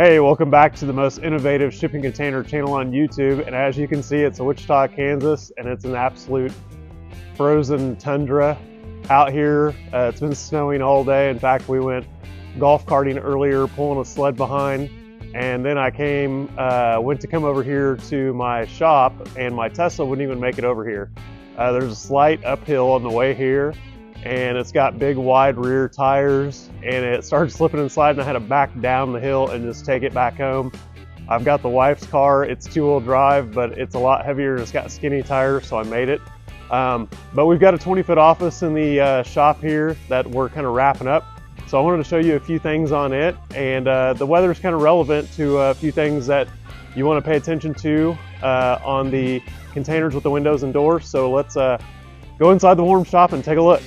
Hey, welcome back to the most innovative shipping container channel on YouTube. And as you can see, it's Wichita, Kansas, and it's an absolute frozen tundra out here. It's been snowing all day. In fact, we went golf carting earlier, pulling a sled behind. And then I went to come over here to my shop, and my Tesla wouldn't even make it over here. There's a slight uphill on the way here, and it's got big wide rear tires, and it started slipping and sliding. I had to back down the hill and just take it back home. I've got the wife's car. It's 2-wheel drive, but it's a lot heavier and it's got skinny tires, so I made it. But we've got a 20-foot office in the shop here that we're kind of wrapping up. So I wanted to show you a few things on it, and the weather is kind of relevant to a few things that you want to pay attention to on the containers with the windows and doors. So let's go inside the warm shop and take a look.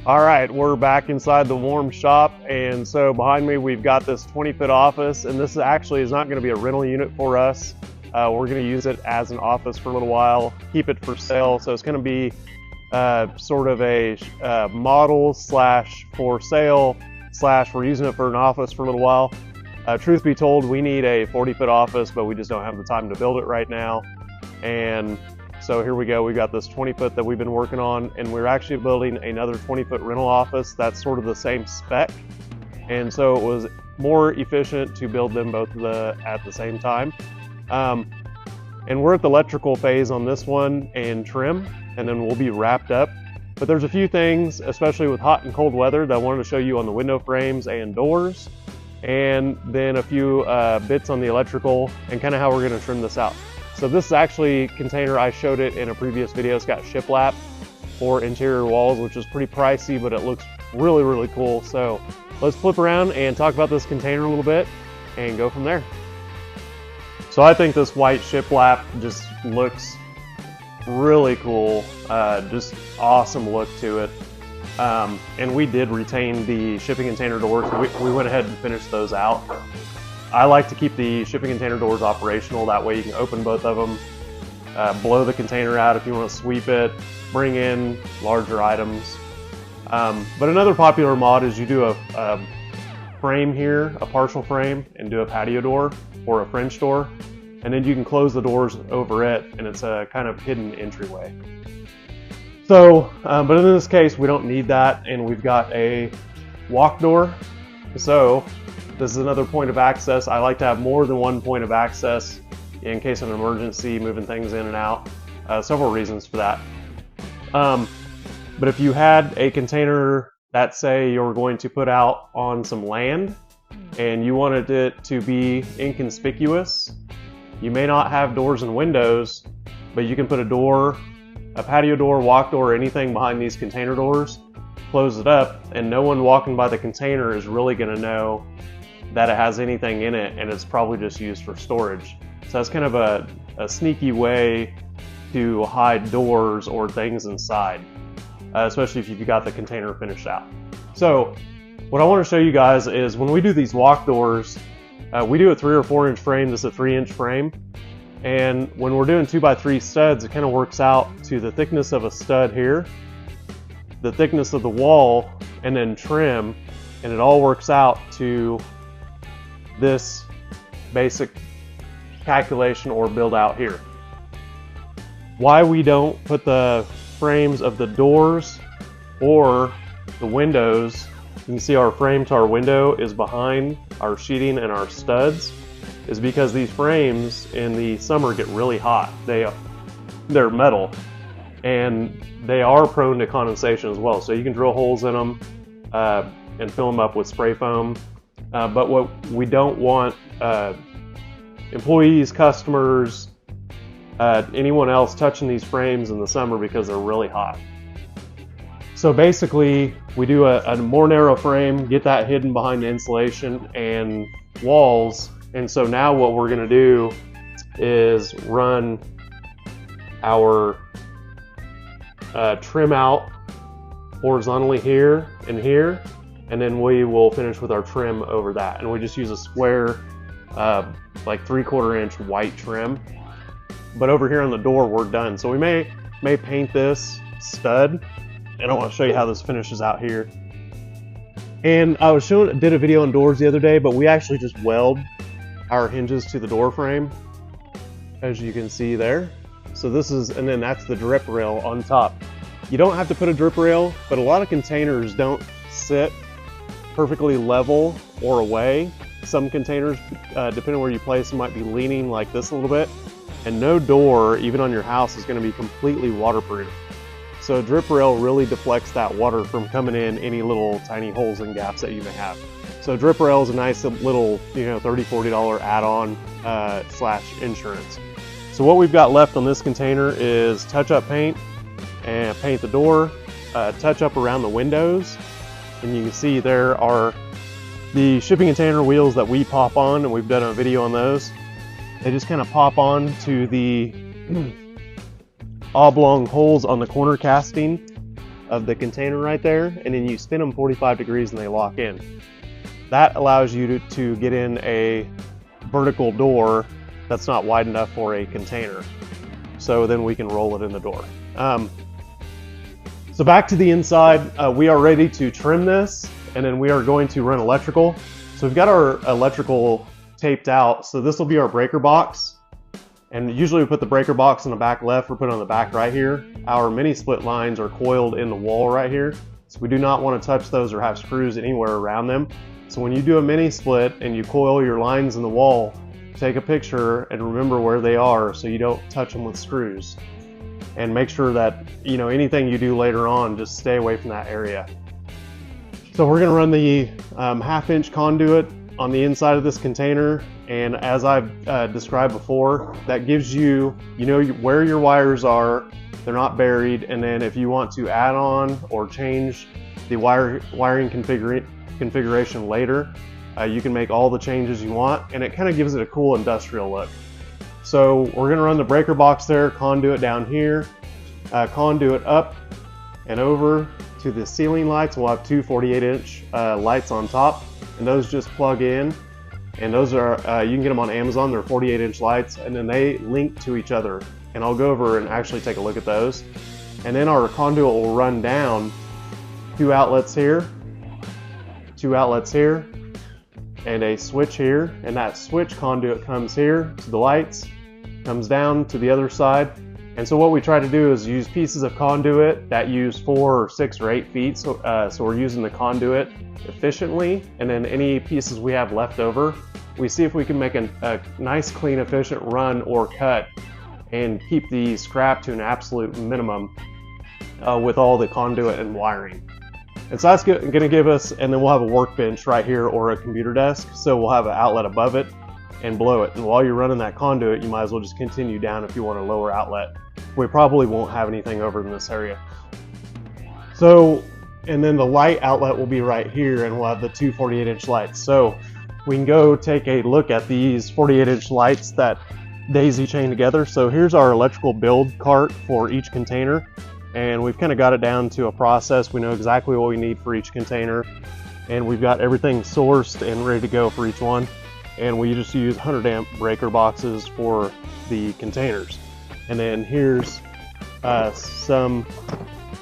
All right, we're back inside the warm shop, and so behind me we've got this 20-foot office, and this actually is not going to be a rental unit for us. We're going to use it as an office for a little while, keep it for sale. So it's going to be sort of a model slash for sale slash we're using it for an office for a little while. Truth be told, we need a 40-foot office, but we just don't have the time to build it right now. And so here we go. We've got this 20-foot that we've been working on, and we're actually building another 20-foot rental office that's sort of the same spec. And so it was more efficient to build them both at the same time. And we're at the electrical phase on this one and trim, and then we'll be wrapped up. But there's a few things, especially with hot and cold weather, that I wanted to show you on the window frames and doors, and then a few bits on the electrical and kind of how we're going to trim this out. So this is actually a container, I showed it in a previous video. It's got shiplap for interior walls, which is pretty pricey, but it looks really, really cool. So let's flip around and talk about this container a little bit and go from there. So I think this white shiplap just looks really cool, just awesome look to it. And we did retain the shipping container doors. We went ahead and finished those out. I like to keep the shipping container doors operational. That way you can open both of them, blow the container out if you want to sweep it, bring in larger items. But another popular mod is you do a frame here, a partial frame, and do a patio door or a French door, and then you can close the doors over it, and it's a kind of hidden entryway. So, but in this case, we don't need that, and we've got a walk door. So this is another point of access. I like to have more than one point of access in case of an emergency, moving things in and out. Several reasons for that. But if you had a container that, say, you're going to put out on some land and you wanted it to be inconspicuous, you may not have doors and windows, but you can put a door, a patio door, walk door, anything behind these container doors, close it up, and no one walking by the container is really going to know that it has anything in it, and it's probably just used for storage. So that's kind of a sneaky way to hide doors or things inside, especially if you've got the container finished out. So what I want to show you guys is when we do these walk doors, we do a 3 or 4 inch frame. This is a 3-inch frame. And when we're doing 2x3 studs, it kind of works out to the thickness of a stud here, the thickness of the wall, and then trim, and it all works out to this basic calculation or build out here. Why we don't put the frames of the doors or the windows, you can see our frame to our window is behind our sheeting and our studs, is because these frames in the summer get really hot. They're metal, and they are prone to condensation as well. So you can drill holes in them and fill them up with spray foam. But what we don't want employees, customers, anyone else touching these frames in the summer because they're really hot. So basically, we do a more narrow frame, get that hidden behind the insulation and walls. And so now what we're going to do is run our trim out horizontally here and here, and then we will finish with our trim over that. And we just use a square like 3/4 inch white trim. But over here on the door, we're done. So we may paint this stud, and I want to show you how this finishes out here. And I did a video on doors the other day, but we actually just weld our hinges to the door frame, as you can see there. So this is, and then that's the drip rail on top. You don't have to put a drip rail, but a lot of containers don't sit perfectly level or away. Some containers, depending on where you place them, might be leaning like this a little bit. And no door, even on your house, is going to be completely waterproof. So a drip rail really deflects that water from coming in any little tiny holes and gaps that you may have. So drip rail is a nice little, $30, $40 add-on / insurance. So what we've got left on this container is touch-up paint and paint the door, touch-up around the windows. And you can see there are the shipping container wheels that we pop on, and we've done a video on those. They just kind of pop on to the oblong holes on the corner casting of the container right there, and then you spin them 45 degrees and they lock in. That allows you to get in a vertical door that's not wide enough for a container. So then we can roll it in the door. So back to the inside, we are ready to trim this, and then we are going to run electrical. So we've got our electrical taped out. So this will be our breaker box. And usually we put the breaker box on the back left, or put it on the back right here. Our mini split lines are coiled in the wall right here. So we do not want to touch those or have screws anywhere around them. So when you do a mini split and you coil your lines in the wall, take a picture and remember where they are so you don't touch them with screws. And make sure that, anything you do later on, just stay away from that area. So we're going to run the 1/2 inch conduit on the inside of this container, and as I've described before, that gives you, where your wires are, they're not buried, and then if you want to add on or change the wiring configuration later, you can make all the changes you want, and it kind of gives it a cool industrial look. So we're going to run the breaker box there, conduit down here, conduit up and over to the ceiling lights. We'll have two 48-inch lights on top, and those just plug in, and those are, you can get them on Amazon. They're 48-inch lights, and then they link to each other, and I'll go over and actually take a look at those. And then our conduit will run down 2 outlets here, 2 outlets here, and a switch here, and that switch conduit comes here to the lights, comes down to the other side. And so what we try to do is use pieces of conduit that use 4 or 6 or 8 feet. So we're using the conduit efficiently, and then any pieces we have left over, we see if we can make a nice, clean, efficient run or cut and keep the scrap to an absolute minimum with all the conduit and wiring. And so that's going to give us, and then we'll have a workbench right here or a computer desk. So we'll have an outlet above it and below it. And while you're running that conduit, you might as well just continue down if you want a lower outlet. We probably won't have anything over in this area. So, and then the light outlet will be right here, and we'll have the two 48-inch lights. So we can go take a look at these 48-inch lights that daisy chain together. So here's our electrical build cart for each container. And we've kind of got it down to a process. We know exactly what we need for each container, and we've got everything sourced and ready to go for each one. And we just use 100 amp breaker boxes for the containers. And then here's some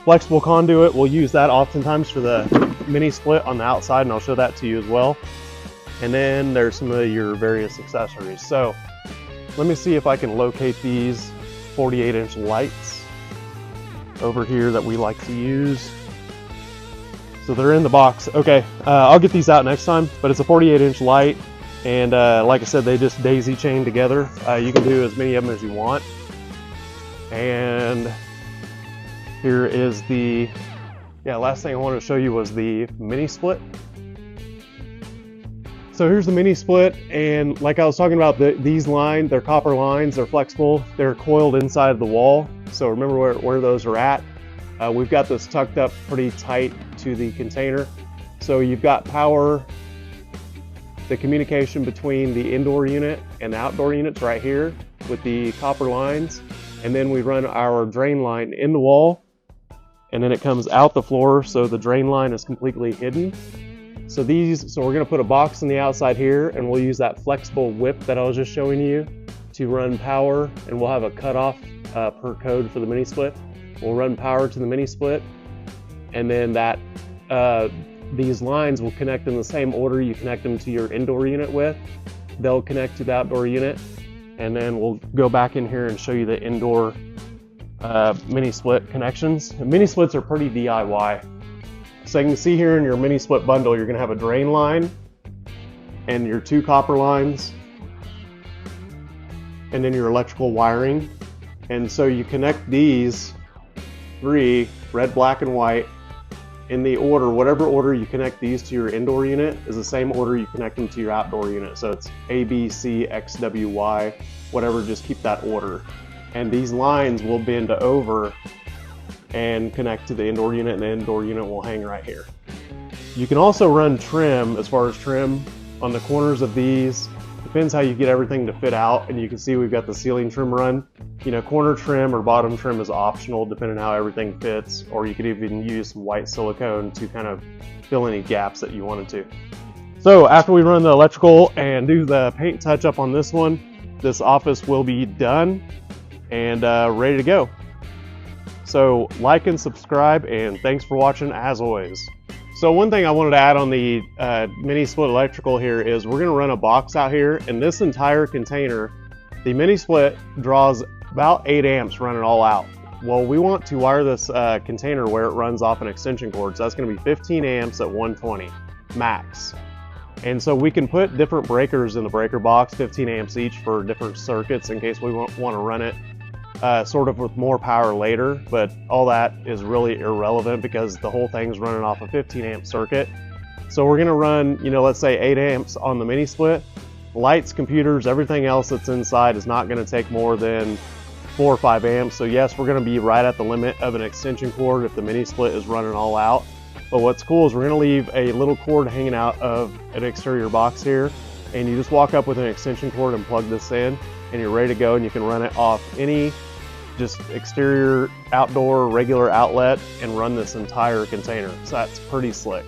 flexible conduit. We'll use that oftentimes for the mini split on the outside, and I'll show that to you as well. And then there's some of your various accessories. So let me see if I can locate these 48-inch lights over here that we like to use. So they're in the box. Okay, I'll get these out next time, but it's a 48-inch light, and like I said, they just daisy chain together. You can do as many of them as you want. And here is the, last thing I wanted to show you was the mini split. So here's the mini split, and like I was talking about, these lines, they're copper lines, they're flexible, they're coiled inside the wall. So remember where those are at. We've got this tucked up pretty tight to the container. So you've got power, the communication between the indoor unit and the outdoor units right here with the copper lines. And then we run our drain line in the wall, and then it comes out the floor, so the drain line is completely hidden. So we're going to put a box on the outside here, and we'll use that flexible whip that I was just showing you to run power, and we'll have a cutoff per code for the mini split. We'll run power to the mini split, and then these lines will connect in the same order you connect them to your indoor unit with. They'll connect to the outdoor unit, and then we'll go back in here and show you the indoor mini split connections. And mini splits are pretty DIY. So you can see here in your mini split bundle, you're going to have a drain line and your 2 copper lines, and then your electrical wiring. And so you connect these 3, red, black, and white, in the order, whatever order you connect these to your indoor unit is the same order you connect them to your outdoor unit. So it's A, B, C, X, W, Y, whatever, just keep that order. And these lines will bend over and connect to the indoor unit, and the indoor unit will hang right here. You can also run trim, as far as trim, on the corners of these. Depends how you get everything to fit out, and you can see we've got the ceiling trim run. You know, corner trim or bottom trim is optional depending on how everything fits, or you could even use some white silicone to kind of fill any gaps that you wanted to. So after we run the electrical and do the paint touch up on this one, this office will be done and ready to go. So like and subscribe, and thanks for watching as always. So one thing I wanted to add on the mini split electrical here is we're going to run a box out here, and this entire container, the mini split draws about 8 amps running all out. Well, we want to wire this container where it runs off an extension cord, so that's going to be 15 amps at 120 max. And so we can put different breakers in the breaker box, 15 amps each for different circuits in case we want to run it sort of with more power later, but all that is really irrelevant because the whole thing's running off a 15 amp circuit. So we're gonna run, you know, let's say 8 amps on the mini split. Lights, computers, everything else that's inside is not gonna take more than 4 or 5 amps. So yes, we're gonna be right at the limit of an extension cord if the mini split is running all out. But what's cool is we're gonna leave a little cord hanging out of an exterior box here, and you just walk up with an extension cord and plug this in, and you're ready to go, and you can run it off any just exterior, outdoor, regular outlet and run this entire container. So that's pretty slick.